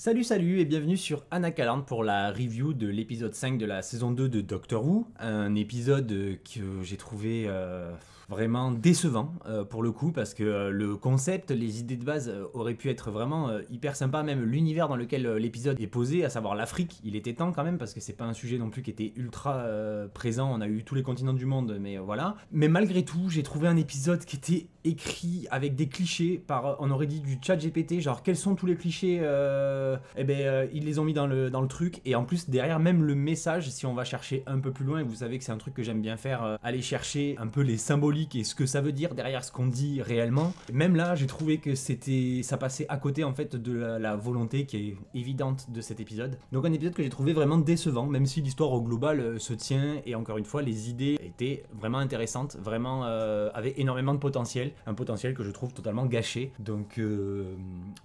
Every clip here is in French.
Salut et bienvenue sur Anacaland pour la review de l'épisode 5 de la saison 2 de Doctor Who. Un épisode que j'ai trouvé vraiment décevant pour le coup, parce que le concept, les idées de base auraient pu être vraiment hyper sympa. Même l'univers dans lequel l'épisode est posé, à savoir l'Afrique, il était temps quand même, parce que c'est pas un sujet non plus qui était ultra présent. On a eu tous les continents du monde, mais voilà. Mais malgré tout, j'ai trouvé un épisode qui était écrit avec des clichés par, on aurait dit du chat GPT, genre quels sont tous les clichés, ils les ont mis dans le truc, et en plus derrière même le message, si on va chercher un peu plus loin, et vous savez que c'est un truc que j'aime bien faire, aller chercher un peu les symboliques et ce que ça veut dire derrière ce qu'on dit réellement. Même là, j'ai trouvé que ça passait à côté en fait de la volonté qui est évidente de cet épisode. Donc un épisode que j'ai trouvé vraiment décevant, même si l'histoire au global se tient, et encore une fois les idées étaient vraiment intéressantes, vraiment avaient énormément de potentiel. Un potentiel que je trouve totalement gâché. Donc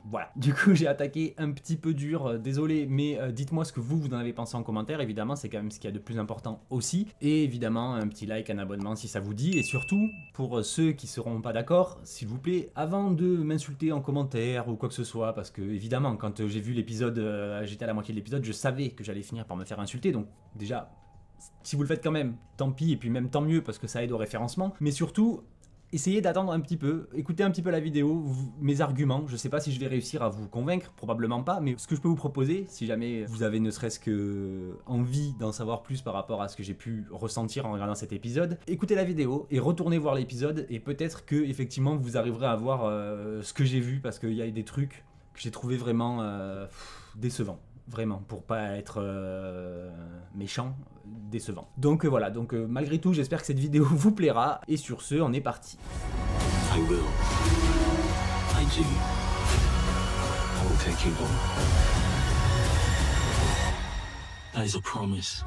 voilà. Du coup, j'ai attaqué un petit peu dur. Désolé, mais dites-moi ce que vous en avez pensé en commentaire. Évidemment, c'est quand même ce qu'il y a de plus important aussi. Et évidemment, un petit like, un abonnement si ça vous dit. Et surtout, pour ceux qui seront pas d'accord, s'il vous plaît, avant de m'insulter en commentaire ou quoi que ce soit, parce que évidemment, quand j'ai vu l'épisode, j'étais à la moitié de l'épisode, je savais que j'allais finir par me faire insulter. Donc déjà, si vous le faites quand même, tant pis, et puis même tant mieux, parce que ça aide au référencement. Mais surtout, essayez d'attendre un petit peu, écoutez un petit peu la vidéo, mes arguments. Je sais pas si je vais réussir à vous convaincre, probablement pas, mais ce que je peux vous proposer, si jamais vous avez ne serait-ce que envie d'en savoir plus par rapport à ce que j'ai pu ressentir en regardant cet épisode, écoutez la vidéo et retournez voir l'épisode, et peut-être que effectivement vous arriverez à voir ce que j'ai vu, parce qu'il y a des trucs que j'ai trouvé vraiment décevants. Vraiment, pour pas être méchant, décevant. Donc voilà, malgré tout, j'espère que cette vidéo vous plaira. Et sur ce, on est parti. I will. I do. I will take you home. That is a promise.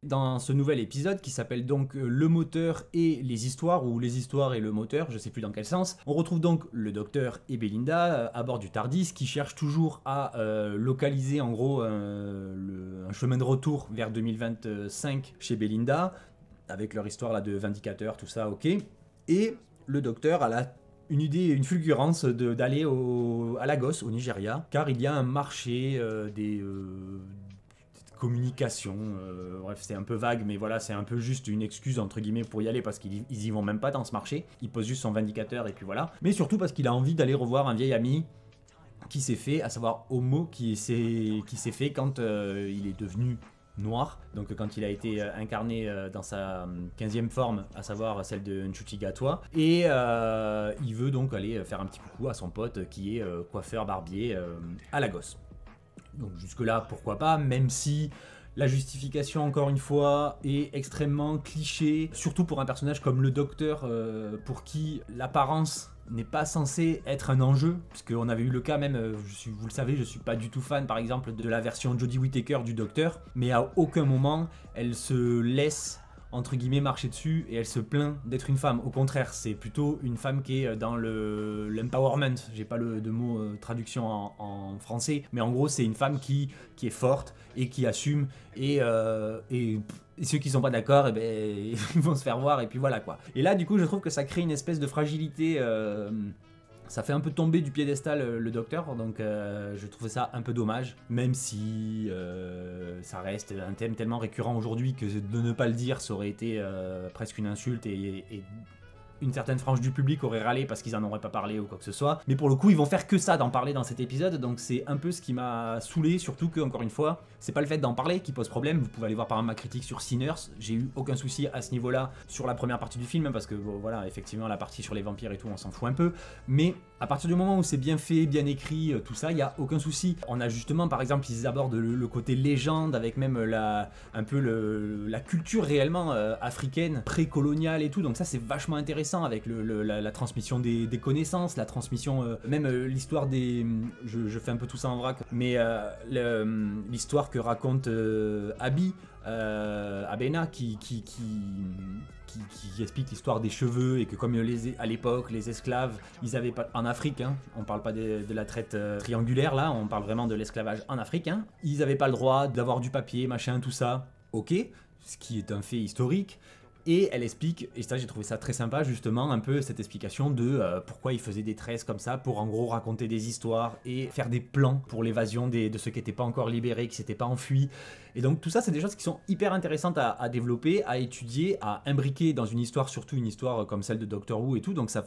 Dans ce nouvel épisode qui s'appelle donc le moteur et les histoires, ou les histoires et le moteur, je sais plus dans quel sens, on retrouve donc le docteur et Belinda à bord du TARDIS qui cherchent toujours à localiser en gros un chemin de retour vers 2025 chez Belinda, avec leur histoire là de vindicateur, tout ça, ok. Et le docteur a une idée, une fulgurance d'aller à Lagos, au Nigeria, car il y a un marché des communication, bref c'est un peu vague, mais voilà, c'est un peu juste une excuse entre guillemets pour y aller, parce qu'ils y vont même pas dans ce marché, il pose juste son vindicateur et puis voilà, mais surtout parce qu'il a envie d'aller revoir un vieil ami qui s'est fait, à savoir Homo, qui s'est fait quand il est devenu noir, donc quand il a été incarné dans sa 15e forme, à savoir celle de Ncuti Gatwa, et il veut donc aller faire un petit coucou à son pote qui est coiffeur barbier à Lagos. Donc jusque là pourquoi pas, même si la justification encore une fois est extrêmement cliché, surtout pour un personnage comme le docteur pour qui l'apparence n'est pas censée être un enjeu, puisqu'on avait eu le cas même, vous le savez, je suis pas du tout fan par exemple de la version Jodie Whittaker du docteur, mais à aucun moment elle se laisse entre guillemets marcher dessus et elle se plaint d'être une femme. Au contraire, c'est plutôt une femme qui est dans l'empowerment, j'ai pas de mot traduction en français, mais en gros c'est une femme qui est forte et qui assume, et ceux qui sont pas d'accord, ils vont se faire voir, et puis voilà quoi. Et là du coup je trouve que ça crée une espèce de fragilité, ça fait un peu tomber du piédestal le docteur, donc je trouvais ça un peu dommage, même si ça reste un thème tellement récurrent aujourd'hui que de ne pas le dire, ça aurait été presque une insulte, et une certaine frange du public aurait râlé parce qu'ils en auraient pas parlé ou quoi que ce soit. Mais pour le coup, ils vont faire que ça, d'en parler dans cet épisode, donc c'est un peu ce qui m'a saoulé, surtout que, encore une fois, c'est pas le fait d'en parler qui pose problème. Vous pouvez aller voir par exemple ma critique sur Sinners, j'ai eu aucun souci à ce niveau-là sur la première partie du film, parce que bon, voilà, effectivement, la partie sur les vampires et tout, on s'en fout un peu, mais à partir du moment où c'est bien fait, bien écrit, tout ça, il y a aucun souci. On a justement, par exemple, ils abordent le côté légende, avec même un peu la culture réellement africaine, précoloniale et tout, donc ça c'est vachement intéressant, avec la transmission des connaissances, la transmission, même l'histoire des... Je fais un peu tout ça en vrac, mais l'histoire que raconte Abby, Abena, qui explique l'histoire des cheveux, et que comme à l'époque les esclaves, ils avaient pas, en Afrique, hein, on parle pas de la traite triangulaire là, on parle vraiment de l'esclavage en Afrique, hein, ils avaient pas le droit d'avoir du papier, machin, tout ça, ok, ce qui est un fait historique. Et elle explique, et ça j'ai trouvé ça très sympa justement, un peu cette explication de pourquoi il faisait des tresses comme ça, pour en gros raconter des histoires et faire des plans pour l'évasion de ceux qui n'étaient pas encore libérés, qui s'étaient pas enfuis. Et donc tout ça c'est des choses qui sont hyper intéressantes à développer, à étudier, à imbriquer dans une histoire, surtout une histoire comme celle de Doctor Who et tout, donc ça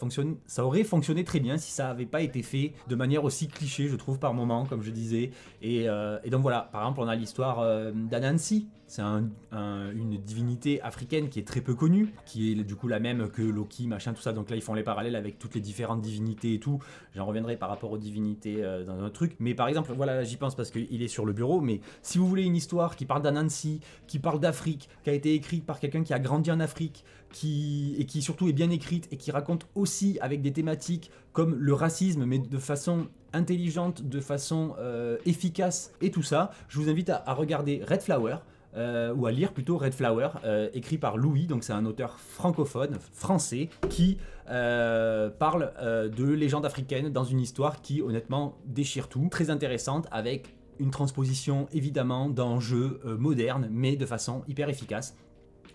aurait fonctionné très bien si ça n'avait pas été fait de manière aussi cliché, je trouve, par moment, comme je disais. Et donc voilà, par exemple on a l'histoire d'Anansi. C'est une divinité africaine qui est très peu connue, qui est du coup la même que Loki, machin, tout ça. Donc là, ils font les parallèles avec toutes les différentes divinités et tout. J'en reviendrai par rapport aux divinités dans un autre truc. Mais par exemple, voilà, j'y pense parce qu'il est sur le bureau. Mais si vous voulez une histoire qui parle d'Anansi, qui parle d'Afrique, qui a été écrite par quelqu'un qui a grandi en Afrique, et qui surtout est bien écrite et qui raconte aussi avec des thématiques comme le racisme, mais de façon intelligente, de façon efficace et tout ça, je vous invite à regarder Red Flower. Ou à lire plutôt Red Flower, écrit par Louis, donc c'est un auteur francophone, français, qui parle de légendes africaines dans une histoire qui honnêtement déchire tout, très intéressante, avec une transposition évidemment d'enjeux modernes, mais de façon hyper efficace.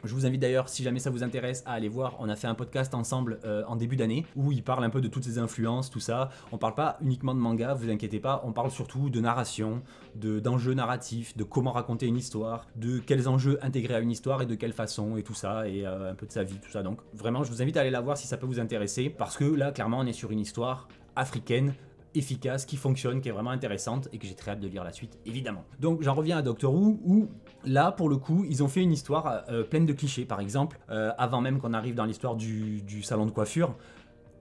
Je vous invite d'ailleurs, si jamais ça vous intéresse, à aller voir. On a fait un podcast ensemble en début d'année où il parle un peu de toutes ces influences, tout ça. On parle pas uniquement de manga, vous inquiétez pas. On parle surtout de narration, d'enjeux narratifs, de comment raconter une histoire, de quels enjeux intégrer à une histoire et de quelle façon et tout ça, et un peu de sa vie, tout ça. Donc vraiment, je vous invite à aller la voir si ça peut vous intéresser, parce que là, clairement, on est sur une histoire africaine, efficace, qui fonctionne, qui est vraiment intéressante et que j'ai très hâte de lire la suite, évidemment. Donc j'en reviens à Doctor Who, où là, pour le coup, ils ont fait une histoire pleine de clichés. Par exemple, avant même qu'on arrive dans l'histoire du salon de coiffure,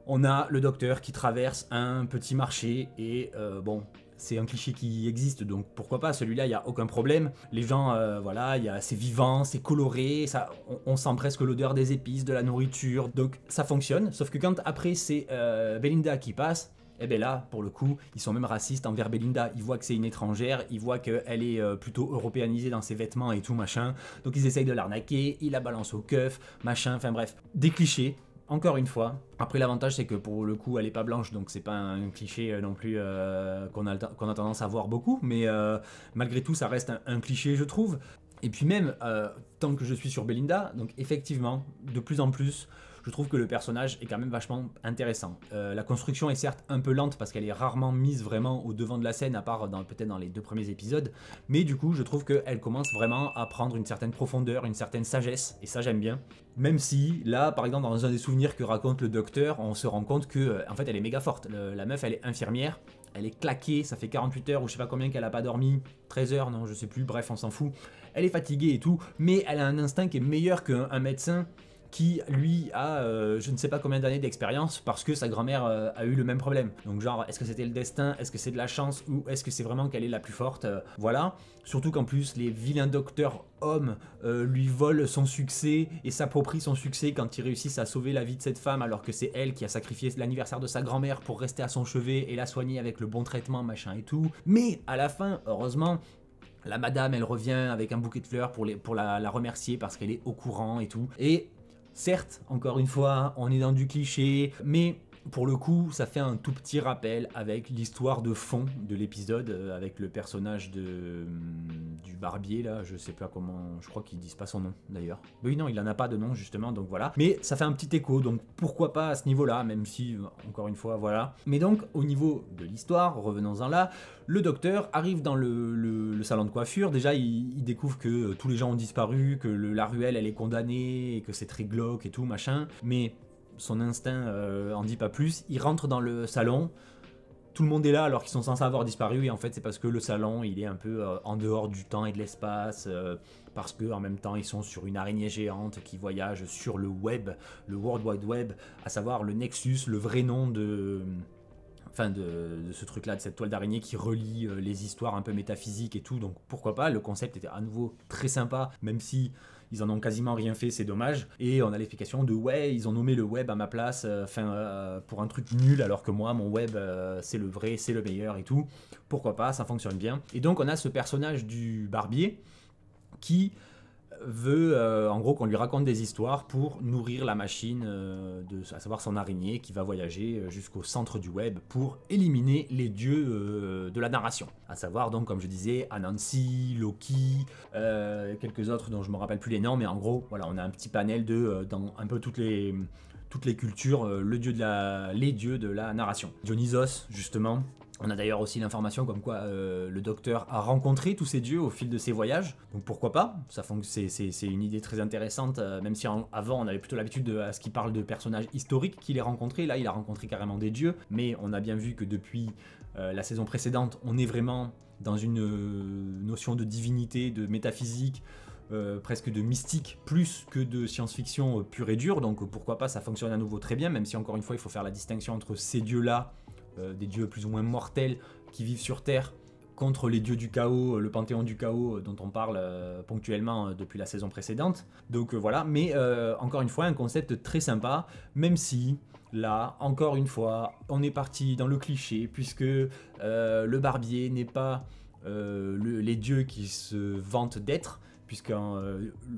on a le docteur qui traverse un petit marché et bon... C'est un cliché qui existe, donc pourquoi pas, celui-là, il n'y a aucun problème. Les gens, voilà, c'est vivant, c'est coloré, ça, on sent presque l'odeur des épices, de la nourriture, donc ça fonctionne. Sauf que quand après c'est Belinda qui passe, et bien là, pour le coup, ils sont même racistes envers Belinda. Ils voient que c'est une étrangère, ils voient qu'elle est plutôt européanisée dans ses vêtements et tout, machin. Donc ils essayent de l'arnaquer, ils la balancent au keuf, machin, enfin bref. Des clichés, encore une fois. Après, l'avantage, c'est que pour le coup, elle est pas blanche, donc c'est pas un cliché non plus qu'on a tendance à voir beaucoup. Mais malgré tout, ça reste un cliché, je trouve. Et puis même, tant que je suis sur Belinda, donc effectivement, de plus en plus... Je trouve que le personnage est quand même vachement intéressant. La construction est certes un peu lente parce qu'elle est rarement mise vraiment au devant de la scène, à part peut-être dans les 2 premiers épisodes. Mais du coup, je trouve qu'elle commence vraiment à prendre une certaine profondeur, une certaine sagesse. Et ça, j'aime bien. Même si, là, par exemple, dans un des souvenirs que raconte le docteur, on se rend compte que, en fait, elle est méga forte. La meuf, elle est infirmière. Elle est claquée, ça fait 48 heures ou je sais pas combien qu'elle a pas dormi. 13 heures, non, je sais plus, bref, on s'en fout. Elle est fatiguée et tout, mais elle a un instinct qui est meilleur qu'un médecin qui, lui, a je ne sais pas combien d'années d'expérience parce que sa grand-mère a eu le même problème. Donc genre, est-ce que c'était le destin, est-ce que c'est de la chance, ou est-ce que c'est vraiment qu'elle est la plus forte, voilà. Surtout qu'en plus, les vilains docteurs hommes lui volent son succès et s'approprient son succès quand ils réussissent à sauver la vie de cette femme, alors que c'est elle qui a sacrifié l'anniversaire de sa grand-mère pour rester à son chevet et la soigner avec le bon traitement, machin et tout. Mais à la fin, heureusement, la madame, elle revient avec un bouquet de fleurs pour la remercier parce qu'elle est au courant et tout. Et certes, encore une fois, on est dans du cliché, mais pour le coup, ça fait un tout petit rappel avec l'histoire de fond de l'épisode, avec le personnage du barbier, là, je sais pas comment, je crois qu'ils disent pas son nom, d'ailleurs. Mais oui, non, il en a pas de nom, justement, donc voilà. Mais ça fait un petit écho, donc pourquoi pas à ce niveau-là, même si, encore une fois, voilà. Mais donc, au niveau de l'histoire, revenons-en là, le docteur arrive dans le salon de coiffure, déjà, il découvre que tous les gens ont disparu, que la ruelle, elle est condamnée, et que c'est très glauque et tout, machin, mais... Son instinct en dit pas plus. Il rentre dans le salon, tout le monde est là alors qu'ils sont censés avoir disparu, et en fait c'est parce que le salon il est un peu en dehors du temps et de l'espace, parce que en même temps ils sont sur une araignée géante qui voyage sur le web, le World Wide Web, à savoir le Nexus, le vrai nom de ce truc-là, de cette toile d'araignée qui relie les histoires un peu métaphysiques et tout, donc pourquoi pas, le concept était à nouveau très sympa, même si ils en ont quasiment rien fait, c'est dommage. Et on a l'explication de ouais, ils ont nommé le web à ma place, pour un truc nul, alors que moi, mon web, c'est le vrai, c'est le meilleur et tout. Pourquoi pas, ça fonctionne bien. Et donc on a ce personnage du barbier qui veut en gros qu'on lui raconte des histoires pour nourrir la machine, à savoir son araignée qui va voyager jusqu'au centre du web pour éliminer les dieux de la narration. À savoir donc, comme je disais, Anansi, Loki, quelques autres dont je me rappelle plus les noms, mais en gros voilà, on a un petit panel dans un peu toutes les cultures, les dieux de la narration. Dionysos justement. On a d'ailleurs aussi l'information comme quoi le docteur a rencontré tous ces dieux au fil de ses voyages, donc pourquoi pas, c'est une idée très intéressante, même si avant on avait plutôt l'habitude à ce qu'il parle de personnages historiques qu'il ait rencontrés, là il a rencontré carrément des dieux, mais on a bien vu que depuis la saison précédente, on est vraiment dans une notion de divinité, de métaphysique, presque de mystique, plus que de science-fiction pure et dure, donc pourquoi pas, ça fonctionne à nouveau très bien, même si encore une fois il faut faire la distinction entre ces dieux-là, des dieux plus ou moins mortels qui vivent sur Terre, contre les dieux du chaos, le panthéon du chaos dont on parle ponctuellement depuis la saison précédente. Donc voilà, mais encore une fois, un concept très sympa, même si là, encore une fois, on est parti dans le cliché, puisque le barbier n'est pas les dieux qui se vantent d'être, puisque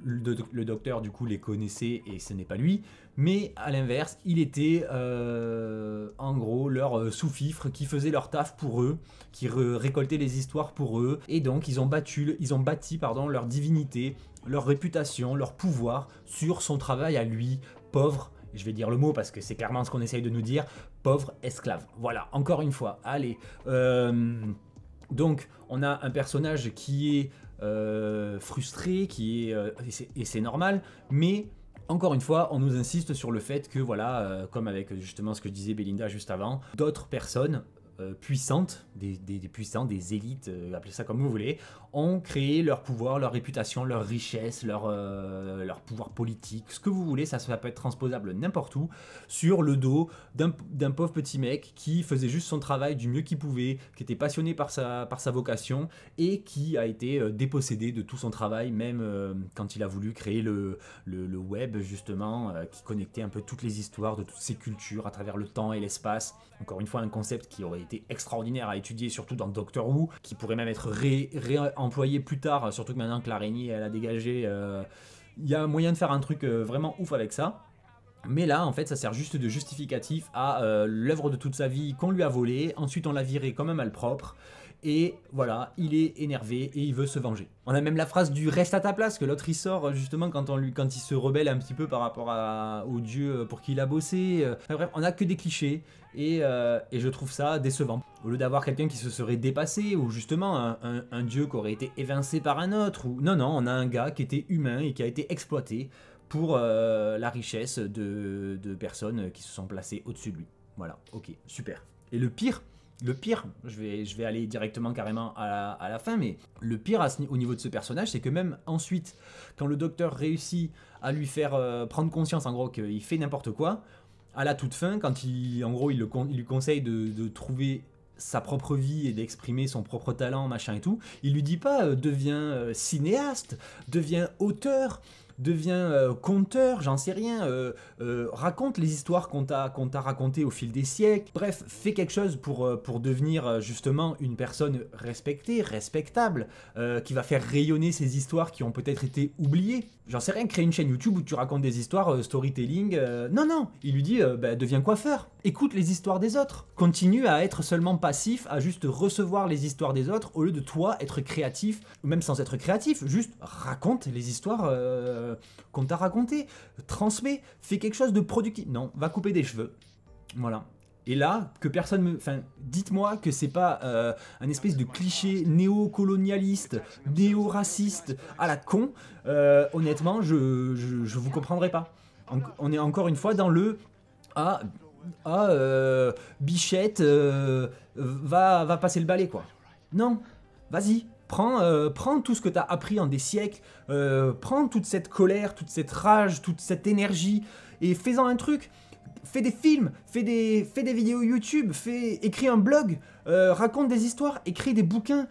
le docteur du coup les connaissait et ce n'est pas lui, mais à l'inverse, il était en gros leur sous-fifre qui faisait leur taf pour eux, qui récoltait les histoires pour eux, et donc ils ont bâti leur divinité, leur réputation, leur pouvoir sur son travail à lui, pauvre, je vais dire le mot parce que c'est clairement ce qu'on essaye de nous dire, pauvre esclave. Voilà, encore une fois, allez. Donc on a un personnage qui est frustré, et c'est normal, mais encore une fois, on nous insiste sur le fait que voilà, comme avec justement ce que disait Belinda juste avant, d'autres personnes puissantes, des puissants, des élites, appelez ça comme vous voulez, ont créé leur pouvoir, leur réputation, leur richesse, leur pouvoir politique, ce que vous voulez, ça peut être transposable n'importe où, sur le dos d'un pauvre petit mec qui faisait juste son travail du mieux qu'il pouvait, qui était passionné par sa vocation, et qui a été dépossédé de tout son travail, même quand il a voulu créer le web, justement, qui connectait un peu toutes les histoires de toutes ces cultures à travers le temps et l'espace. Encore une fois, un concept qui aurait été extraordinaire à étudier, surtout dans Doctor Who, qui pourrait même être réemployé plus tard, surtout que maintenant que l'araignée elle a dégagé, il y a moyen de faire un truc vraiment ouf avec ça. Mais là, en fait, ça sert juste de justificatif à l'œuvre de toute sa vie qu'on lui a volée, ensuite on l'a viré comme un malpropre, et voilà, il est énervé et il veut se venger. On a même la phrase du reste à ta place que l'autre il sort justement quand il se rebelle un petit peu par rapport au dieu pour qui il a bossé. Enfin, bref, on a que des clichés et je trouve ça décevant. Au lieu d'avoir quelqu'un qui se serait dépassé ou justement un dieu qui aurait été évincé par un autre, ou non, on a un gars qui était humain et qui a été exploité pour la richesse de personnes qui se sont placées au-dessus de lui. Voilà, ok, super. Et le pire, je vais aller directement carrément à la fin, mais le pire au niveau de ce personnage, c'est que même ensuite, quand le docteur réussit à lui faire prendre conscience en gros qu'il fait n'importe quoi, à la toute fin, quand il lui conseille de trouver sa propre vie et d'exprimer son propre talent, machin et tout, il lui dit pas deviens cinéaste, deviens auteur, deviens conteur, j'en sais rien, raconte les histoires qu'on t'a racontées au fil des siècles, bref, fais quelque chose pour devenir justement une personne respectée, respectable, qui va faire rayonner ces histoires qui ont peut-être été oubliées. J'en sais rien, créer une chaîne YouTube où tu racontes des histoires, storytelling, non, il lui dit, deviens coiffeur, écoute les histoires des autres, continue à être seulement passif, à juste recevoir les histoires des autres, au lieu de toi être créatif, ou même sans être créatif, juste raconte les histoires qu'on t'a racontées, transmets, fais quelque chose de productif. Non, va couper des cheveux, voilà. Et là, que personne me... Enfin, dites-moi que c'est pas un espèce de cliché néo-colonialiste, néo-raciste à la con. Honnêtement, je vous comprendrai pas. On est encore une fois dans le... Bichette va passer le balai, quoi. Non, vas-y. Prends tout ce que tu as appris en des siècles, prends toute cette colère, toute cette rage, toute cette énergie, et fais-en un truc. Fais des films, fais des vidéos YouTube, écris un blog, raconte des histoires, écris des bouquins,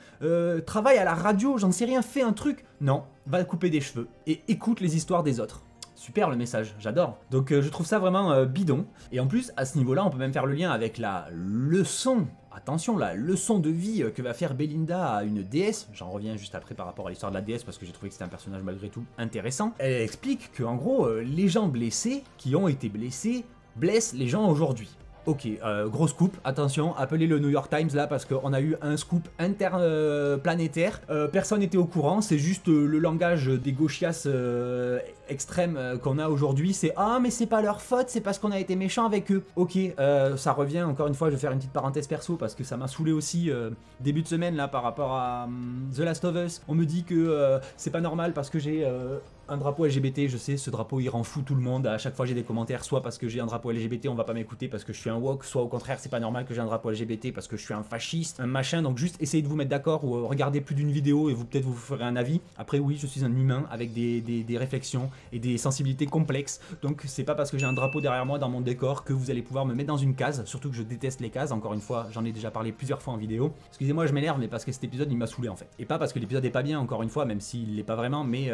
travaille à la radio, j'en sais rien, fais un truc. Non, va couper des cheveux et écoute les histoires des autres. Super le message, j'adore. Donc je trouve ça vraiment bidon. Et en plus, à ce niveau-là, on peut même faire le lien avec la leçon attention, la leçon de vie que va faire Belinda à une déesse, j'en reviens juste après par rapport à l'histoire de la déesse parce que j'ai trouvé que c'était un personnage malgré tout intéressant, elle explique que en gros, les gens blessés, qui ont été blessés, blessent les gens aujourd'hui. Ok, gros scoop, attention, appelez le New York Times là parce qu'on a eu un scoop interplanétaire, personne n'était au courant, c'est juste le langage des gauchias extrêmes qu'on a aujourd'hui, c'est ah mais c'est pas leur faute, c'est parce qu'on a été méchant avec eux. Ok, ça revient, encore une fois je vais faire une petite parenthèse perso parce que ça m'a saoulé aussi début de semaine là par rapport à The Last of Us, on me dit que c'est pas normal parce que j'ai un drapeau LGBT, je sais, ce drapeau il rend fou tout le monde, à chaque fois j'ai des commentaires, soit parce que j'ai un drapeau LGBT, on va pas m'écouter parce que je suis un woke, soit au contraire c'est pas normal que j'ai un drapeau LGBT parce que je suis un fasciste, un machin, donc juste essayez de vous mettre d'accord ou regardez plus d'une vidéo et vous peut-être vous ferez un avis. Après oui, je suis un humain avec des réflexions et des sensibilités complexes, donc c'est pas parce que j'ai un drapeau derrière moi dans mon décor que vous allez pouvoir me mettre dans une case, surtout que je déteste les cases, encore une fois, j'en ai déjà parlé plusieurs fois en vidéo. Excusez-moi, je m'énerve, mais parce que cet épisode il m'a saoulé en fait. Et pas parce que l'épisode est pas bien, encore une fois, même s'il l'est pas vraiment, mais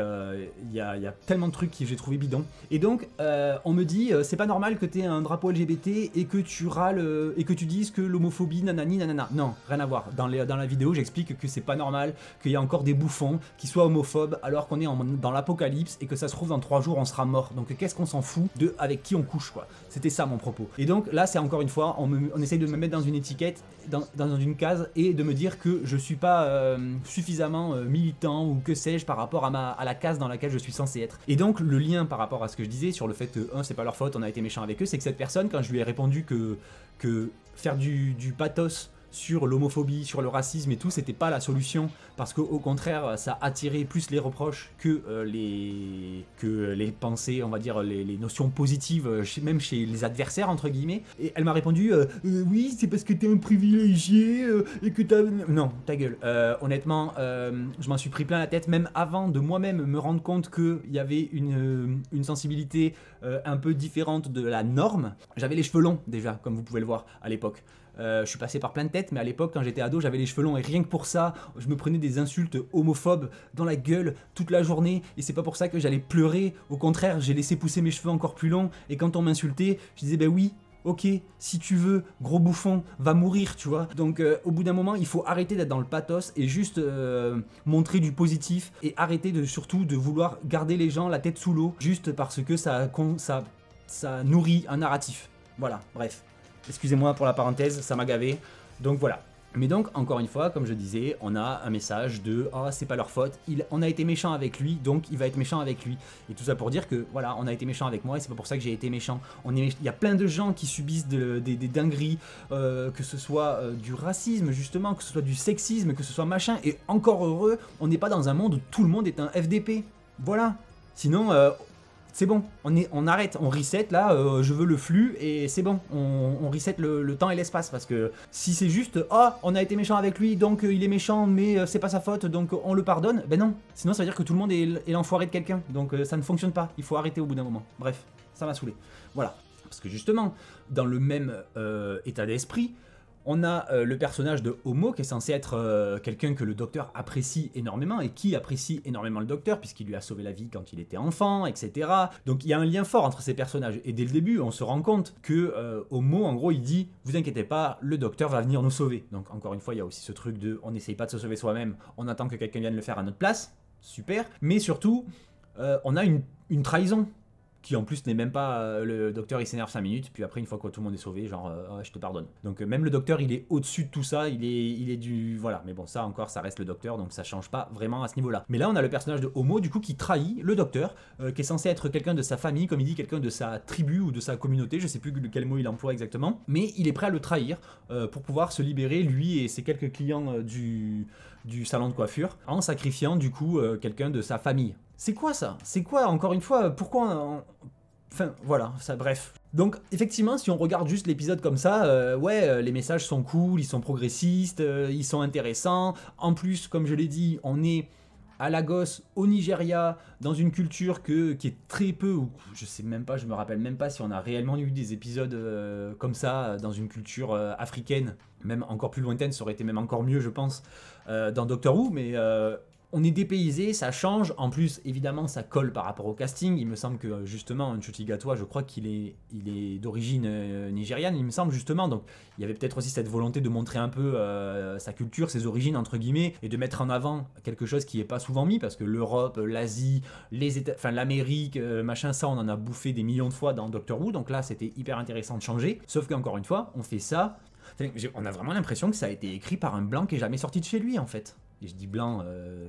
il y a tellement de trucs que j'ai trouvé bidon. Et donc, on me dit, c'est pas normal que t'aies un drapeau LGBT et que tu râles et que tu dises que l'homophobie, nanani, nanana. Non, rien à voir. Dans la vidéo, j'explique que c'est pas normal qu'il y ait encore des bouffons qui soient homophobes alors qu'on est dans l'apocalypse et que ça se trouve dans 3 jours on sera mort. Donc qu'est-ce qu'on s'en fout de avec qui on couche quoi. C'était ça mon propos. Et donc là, c'est encore une fois, on essaye de me mettre dans une étiquette, dans une case et de me dire que je suis pas suffisamment militant ou que sais-je par rapport à la case dans laquelle je suis censé être. Et donc le lien par rapport à ce que je disais sur le fait que c'est pas leur faute, on a été méchant avec eux, c'est que cette personne, quand je lui ai répondu que faire du pathos sur l'homophobie, sur le racisme et tout, c'était pas la solution parce qu'au contraire ça attirait plus les reproches que les pensées, on va dire les notions positives, même chez les adversaires entre guillemets. Et elle m'a répondu oui c'est parce que t'es un privilégié et que t'as... Non, ta gueule. Honnêtement, je m'en suis pris plein la tête même avant de moi-même me rendre compte qu'il y avait une sensibilité un peu différente de la norme. J'avais les cheveux longs déjà, comme vous pouvez le voir à l'époque. Je suis passé par plein de têtes, mais à l'époque, quand j'étais ado, j'avais les cheveux longs et rien que pour ça, je me prenais des insultes homophobes dans la gueule toute la journée. Et c'est pas pour ça que j'allais pleurer. Au contraire, j'ai laissé pousser mes cheveux encore plus longs. Et quand on m'insultait, je disais, ben oui, ok, si tu veux, gros bouffon, va mourir, tu vois. Donc au bout d'un moment, il faut arrêter d'être dans le pathos et juste montrer du positif et arrêter surtout de vouloir garder les gens la tête sous l'eau juste parce que ça nourrit un narratif. Voilà, bref. Excusez-moi pour la parenthèse, ça m'a gavé. Donc voilà. Mais donc, encore une fois, comme je disais, on a un message de « Ah, c'est pas leur faute, on a été méchant avec lui, donc il va être méchant avec lui. » Et tout ça pour dire que, voilà, on a été méchant avec moi et c'est pas pour ça que j'ai été méchant. Il y a plein de gens qui subissent des dingueries, que ce soit du racisme, justement, que ce soit du sexisme, que ce soit machin. Et encore heureux, on n'est pas dans un monde où tout le monde est un FDP. Voilà. Sinon... c'est bon, on arrête, on reset là, je veux le flux et c'est bon, on reset le temps et l'espace parce que si c'est juste « Ah, on a été méchant avec lui, donc il est méchant, mais c'est pas sa faute, donc on le pardonne », ben non, sinon ça veut dire que tout le monde est l'enfoiré de quelqu'un, donc ça ne fonctionne pas, il faut arrêter au bout d'un moment. Bref, ça m'a saoulé. Voilà, parce que justement, dans le même état d'esprit, on a le personnage de Homo qui est censé être quelqu'un que le docteur apprécie énormément et qui apprécie énormément le docteur puisqu'il lui a sauvé la vie quand il était enfant, etc. Donc il y a un lien fort entre ces personnages et dès le début on se rend compte que Homo en gros il dit « Vous inquiétez pas, le docteur va venir nous sauver ». Donc encore une fois il y a aussi ce truc de on n'essaye pas de se sauver soi-même, on attend que quelqu'un vienne le faire à notre place, super. Mais surtout on a une trahison. Qui en plus n'est même pas le docteur il s'énerve 5 minutes puis après une fois que tout le monde est sauvé genre je te pardonne. Donc même le docteur il est au-dessus de tout ça, il est du voilà, mais bon ça encore ça reste le docteur donc ça change pas vraiment à ce niveau là. Mais là on a le personnage de Homo du coup qui trahit le docteur qui est censé être quelqu'un de sa famille, comme il dit quelqu'un de sa tribu ou de sa communauté, je sais plus quel mot il emploie exactement, mais il est prêt à le trahir pour pouvoir se libérer lui et ses quelques clients du salon de coiffure en sacrifiant du coup quelqu'un de sa famille. C'est quoi ça? C'est quoi, encore une fois, pourquoi... Enfin, voilà, ça, bref. Donc, effectivement, si on regarde juste l'épisode comme ça, les messages sont cool, ils sont progressistes, ils sont intéressants. En plus, comme je l'ai dit, on est à Lagos, au Nigeria, dans une culture qui est très peu, ou je sais même pas, je me rappelle même pas si on a réellement eu des épisodes comme ça, dans une culture africaine, même encore plus lointaine, ça aurait été même encore mieux, je pense, dans Doctor Who, mais... On est dépaysé, ça change. En plus, évidemment, ça colle par rapport au casting. Il me semble que justement, Nchuti Gatwa, je crois qu'il est d'origine nigériane, il me semble justement. Donc, il y avait peut-être aussi cette volonté de montrer un peu sa culture, ses origines entre guillemets, et de mettre en avant quelque chose qui est pas souvent mis, parce que l'Europe, l'Asie, l'Amérique, machin, ça, on en a bouffé des millions de fois dans Doctor Who. Donc là, c'était hyper intéressant de changer. Sauf qu'encore une fois, on fait ça. On a vraiment l'impression que ça a été écrit par un blanc qui est jamais sorti de chez lui en fait. Et je dis blanc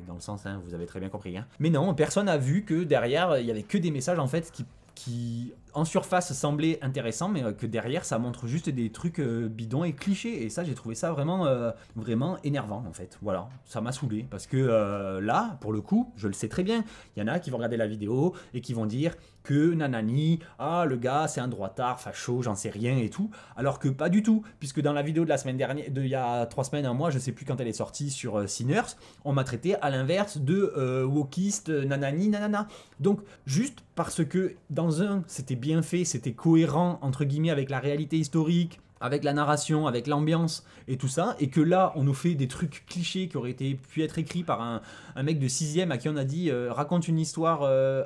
dans le sens, hein, vous avez très bien compris. Hein. Mais non, personne n'a vu que derrière, il y avait que des messages en fait qui en surface semblaient intéressants, mais que derrière, ça montre juste des trucs bidons et clichés. Et ça, j'ai trouvé ça vraiment énervant en fait. Voilà, ça m'a saoulé. Parce que là, pour le coup, je le sais très bien, il y en a qui vont regarder la vidéo et qui vont dire que nanani, ah le gars c'est un droitard, facho, j'en sais rien et tout, alors que pas du tout, puisque dans la vidéo de la semaine dernière, il y a 3 semaines, un mois, je sais plus quand elle est sortie sur Sinners, on m'a traité à l'inverse de wokiste, nanani, nanana. Donc juste parce que dans un, c'était bien fait, c'était cohérent entre guillemets avec la réalité historique, avec la narration, avec l'ambiance et tout ça, et que là, on nous fait des trucs clichés qui auraient pu être écrits par un mec de 6ème à qui on a dit raconte une histoire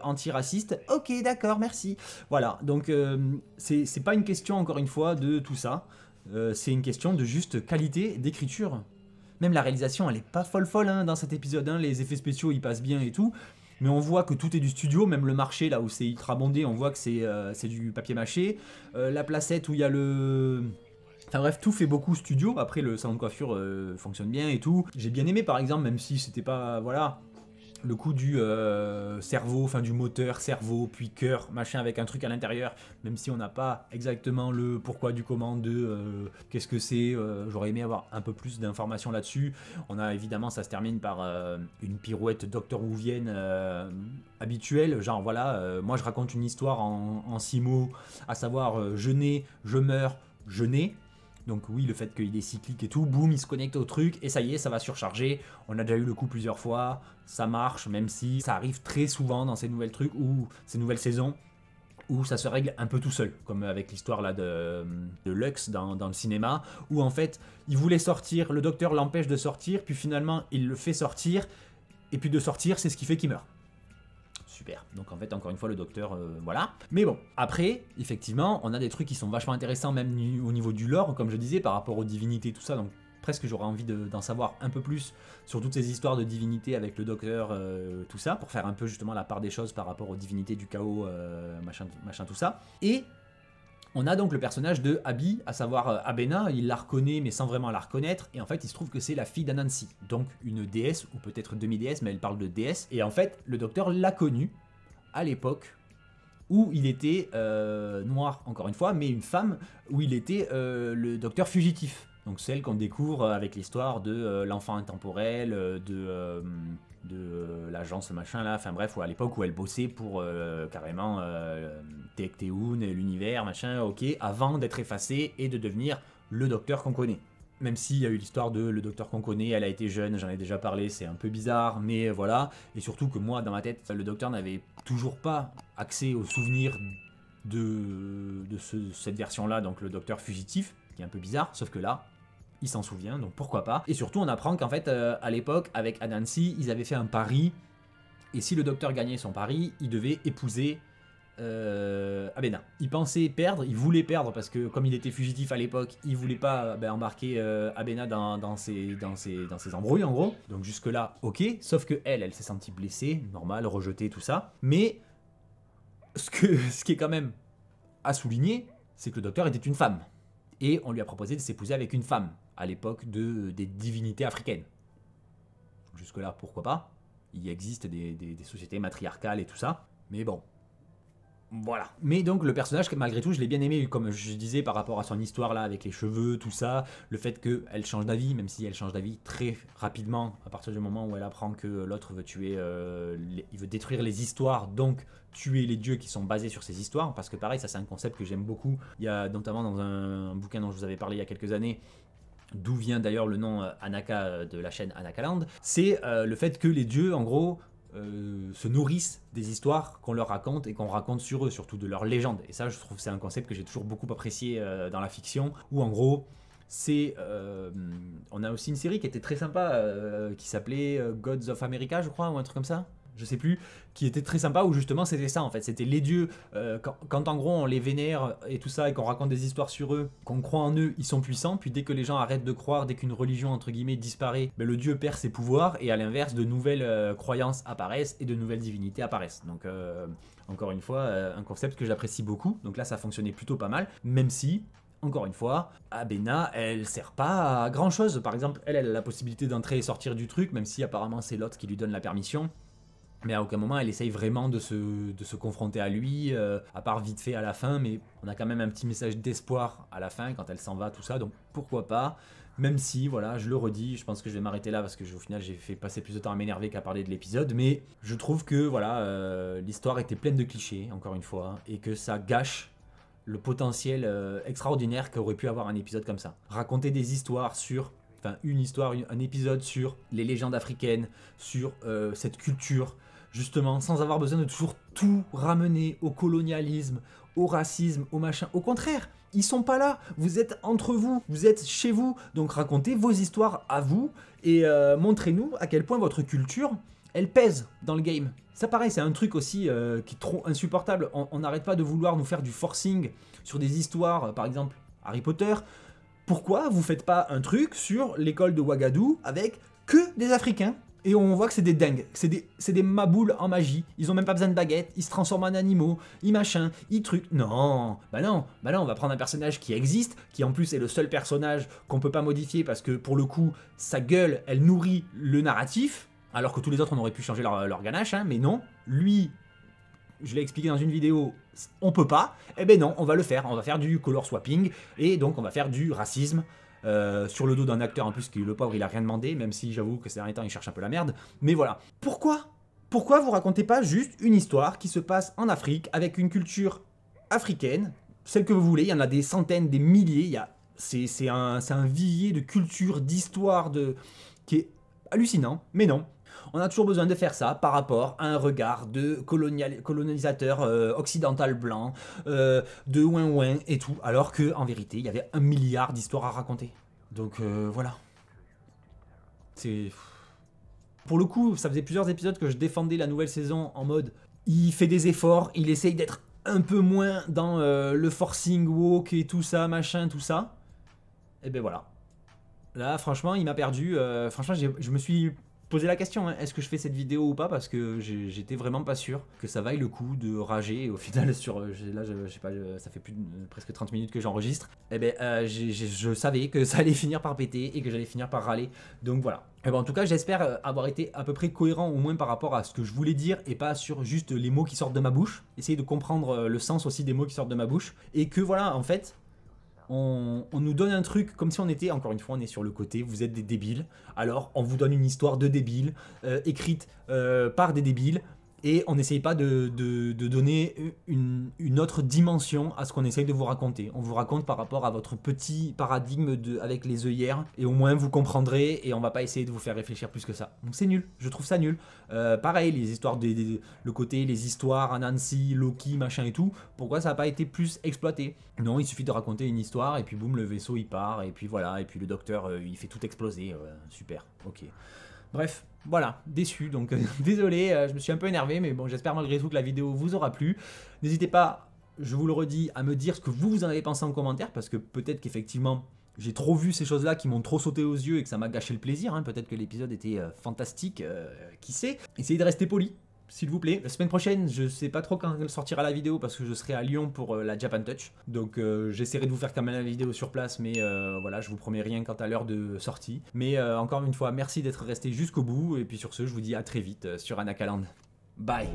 antiraciste. Ok, d'accord, merci. Voilà, donc c'est pas une question, encore une fois, de tout ça. C'est une question de juste qualité d'écriture. Même la réalisation, elle est pas folle hein, dans cet épisode. Hein. Les effets spéciaux, ils passent bien et tout. Mais on voit que tout est du studio, même le marché là où c'est ultra bondé, on voit que c'est du papier mâché. La placette où il y a le... Enfin bref, tout fait beaucoup studio. Après, le salon de coiffure fonctionne bien et tout. J'ai bien aimé par exemple, même si c'était pas... Voilà, le coup du cerveau, enfin du moteur, cerveau, puis cœur, machin, avec un truc à l'intérieur, même si on n'a pas exactement le pourquoi du comment de qu'est-ce que c'est, j'aurais aimé avoir un peu plus d'informations là-dessus. On a évidemment, ça se termine par une pirouette Doctor Whovienne habituelle, genre voilà, moi je raconte une histoire en 6 mots, à savoir je nais, je meurs, je nais. Donc oui, le fait qu'il est cyclique et tout, boum, il se connecte au truc, et ça y est, ça va surcharger. On a déjà eu le coup plusieurs fois, ça marche, même si ça arrive très souvent dans ces nouvelles trucs, ou ces nouvelles saisons, où ça se règle un peu tout seul, comme avec l'histoire là de Lux dans le cinéma, où en fait, il voulait sortir, le docteur l'empêche de sortir, puis finalement, il le fait sortir, et puis de sortir, c'est ce qui fait qu'il meurt. Super. Donc en fait, encore une fois, le docteur, voilà. Mais bon, après, effectivement, on a des trucs qui sont vachement intéressants, même au niveau du lore, comme je disais, par rapport aux divinités, tout ça. Donc presque j'aurais envie d'en savoir un peu plus sur toutes ces histoires de divinités avec le docteur, tout ça, pour faire un peu justement la part des choses par rapport aux divinités du chaos, machin, tout ça. Et on a donc le personnage de Abby, à savoir Abena, il la reconnaît mais sans vraiment la reconnaître, et en fait il se trouve que c'est la fille d'Anansi, donc une déesse, ou peut-être demi-déesse, mais elle parle de déesse, et en fait le docteur l'a connue à l'époque où il était noir, encore une fois, mais une femme, où il était le docteur fugitif. Donc celle qu'on découvre avec l'histoire de l'enfant intemporel, de l'agence machin là, enfin bref, à l'époque où elle bossait pour carrément Tecteun, l'univers machin, ok, avant d'être effacée et de devenir le docteur qu'on connaît. Même s'il y a eu l'histoire de le docteur qu'on connaît, elle a été jeune, j'en ai déjà parlé, c'est un peu bizarre, mais voilà. Et surtout que moi, dans ma tête, le docteur n'avait toujours pas accès aux souvenirs de cette version-là, donc le docteur fugitif, qui est un peu bizarre, sauf que là, il s'en souvient, donc pourquoi pas. Et surtout, on apprend qu'en fait, à l'époque, avec Anansi, ils avaient fait un pari, et si le docteur gagnait son pari, il devait épouser Abena. Il pensait perdre, il voulait perdre parce que comme il était fugitif à l'époque, il voulait pas embarquer Abena dans ses embrouilles en gros. Donc jusque là, ok. Sauf que elle s'est sentie blessée, normal, rejetée, tout ça. Mais ce qui est quand même à souligner, c'est que le docteur était une femme. Et on lui a proposé de s'épouser avec une femme à l'époque des divinités africaines. Jusque là, pourquoi pas. Il existe des sociétés matriarcales et tout ça. Mais bon. Voilà. Mais donc le personnage, malgré tout, je l'ai bien aimé, comme je disais, par rapport à son histoire là, avec les cheveux, tout ça, le fait qu'elle change d'avis, même si elle change d'avis très rapidement, à partir du moment où elle apprend que l'autre veut tuer, il veut détruire les histoires, donc tuer les dieux qui sont basés sur ces histoires, parce que pareil, ça c'est un concept que j'aime beaucoup. Il y a notamment dans un bouquin dont je vous avais parlé il y a quelques années, d'où vient d'ailleurs le nom Anaka de la chaîne Anakaland, c'est le fait que les dieux, en gros, se nourrissent des histoires qu'on leur raconte et qu'on raconte sur eux, surtout de leurs légendes. Et ça, je trouve que c'est un concept que j'ai toujours beaucoup apprécié dans la fiction, où en gros, c'est... on a aussi une série qui était très sympa, qui s'appelait Gods of America, je crois, ou un truc comme ça. Je sais plus, qui était très sympa, où justement c'était ça en fait, c'était les dieux, quand en gros on les vénère et tout ça, et qu'on raconte des histoires sur eux, qu'on croit en eux, ils sont puissants, puis dès que les gens arrêtent de croire, dès qu'une religion entre guillemets disparaît, ben, le dieu perd ses pouvoirs, et à l'inverse, de nouvelles croyances apparaissent, et de nouvelles divinités apparaissent. Donc encore une fois, un concept que j'apprécie beaucoup, donc là ça fonctionnait plutôt pas mal, même si... Encore une fois, Abena, elle sert pas à grand chose. Par exemple, elle a la possibilité d'entrer et sortir du truc, même si apparemment c'est l'autre qui lui donne la permission. Mais à aucun moment elle essaye vraiment de se confronter à lui, à part vite fait à la fin, mais on a quand même un petit message d'espoir à la fin quand elle s'en va, tout ça, donc pourquoi pas. Même si, voilà, je le redis, je pense que je vais m'arrêter là parce que au final j'ai fait passer plus de temps à m'énerver qu'à parler de l'épisode, mais je trouve que voilà, l'histoire était pleine de clichés, encore une fois, et que ça gâche le potentiel extraordinaire qu'aurait pu avoir un épisode comme ça. Raconter des histoires sur... Enfin, une histoire, un épisode sur les légendes africaines, sur cette culture, justement, sans avoir besoin de toujours tout ramener au colonialisme, au racisme, au machin. Au contraire, ils sont pas là, vous êtes entre vous, vous êtes chez vous, donc racontez vos histoires à vous, et montrez-nous à quel point votre culture, elle pèse dans le game. Ça pareil, c'est un truc aussi qui est trop insupportable. On n'arrête pas de vouloir nous faire du forcing sur des histoires, par exemple Harry Potter. Pourquoi vous faites pas un truc sur l'école de Ouagadougou avec que des Africains? Et on voit que c'est des dingues, c'est des maboules en magie, ils ont même pas besoin de baguettes, ils se transforment en animaux, ils machin, ils truc. Non, bah non, on va prendre un personnage qui existe, qui en plus est le seul personnage qu'on peut pas modifier parce que pour le coup, sa gueule, elle nourrit le narratif, alors que tous les autres on aurait pu changer leur ganache, hein, mais non, lui, je l'ai expliqué dans une vidéo, on peut pas, eh ben non, on va le faire, on va faire du color swapping, et donc on va faire du racisme, sur le dos d'un acteur en plus qui, le pauvre, il a rien demandé, même si j'avoue que ces derniers temps il cherche un peu la merde, mais voilà. Pourquoi vous racontez pas juste une histoire qui se passe en Afrique, avec une culture africaine, celle que vous voulez, il y en a des centaines, des milliers, c'est un vivier de culture, d'histoire, qui est hallucinant, mais non. On a toujours besoin de faire ça par rapport à un regard de colonisateur occidental blanc, de ouin-ouin et tout, alors qu'en vérité, il y avait 1 milliard d'histoires à raconter. Donc voilà. C'est... Pour le coup, ça faisait plusieurs épisodes que je défendais la nouvelle saison en mode il fait des efforts, il essaye d'être un peu moins dans le forcing woke et tout ça, machin, tout ça. Et ben voilà. Là, franchement, il m'a perdu. Franchement, je me suis posé la question, hein, est-ce que je fais cette vidéo ou pas, parce que j'étais vraiment pas sûr que ça vaille le coup de rager, et au final, là, je sais pas, ça fait presque 30 minutes que j'enregistre, et ben, je savais que ça allait finir par péter, et que j'allais finir par râler, donc voilà. Et bon, en tout cas, j'espère avoir été à peu près cohérent, au moins par rapport à ce que je voulais dire, et pas sur juste les mots qui sortent de ma bouche, essayer de comprendre le sens aussi des mots qui sortent de ma bouche, et que voilà, en fait... On nous donne un truc comme si on était, encore une fois, on est sur le côté, vous êtes des débiles, alors on vous donne une histoire de débiles, écrite par des débiles, et on n'essaye pas de donner une autre dimension à ce qu'on essaye de vous raconter. On vous raconte par rapport à votre petit paradigme avec les œillères, et au moins vous comprendrez, et on va pas essayer de vous faire réfléchir plus que ça. Donc c'est nul, je trouve ça nul. Pareil, les histoires, le côté, les histoires, Anansi, Loki, machin et tout, pourquoi ça n'a pas été plus exploité? Non, il suffit de raconter une histoire, et puis boum, le vaisseau il part, et puis voilà, et puis le docteur il fait tout exploser, super, ok. Bref, voilà, déçu, donc désolé, je me suis un peu énervé, mais bon, j'espère malgré tout que la vidéo vous aura plu. N'hésitez pas, je vous le redis, à me dire ce que vous en avez pensé en commentaire, parce que peut-être qu'effectivement, j'ai trop vu ces choses-là qui m'ont trop sauté aux yeux et que ça m'a gâché le plaisir, hein. Peut-être que l'épisode était fantastique, qui sait. Essayez de rester poli, s'il vous plaît. La semaine prochaine, je sais pas trop quand elle sortira la vidéo parce que je serai à Lyon pour la Japan Touch. Donc j'essaierai de vous faire quand même la vidéo sur place, mais voilà, je vous promets rien quant à l'heure de sortie. Mais encore une fois, merci d'être resté jusqu'au bout, et puis sur ce, je vous dis à très vite sur Anakaland. Bye.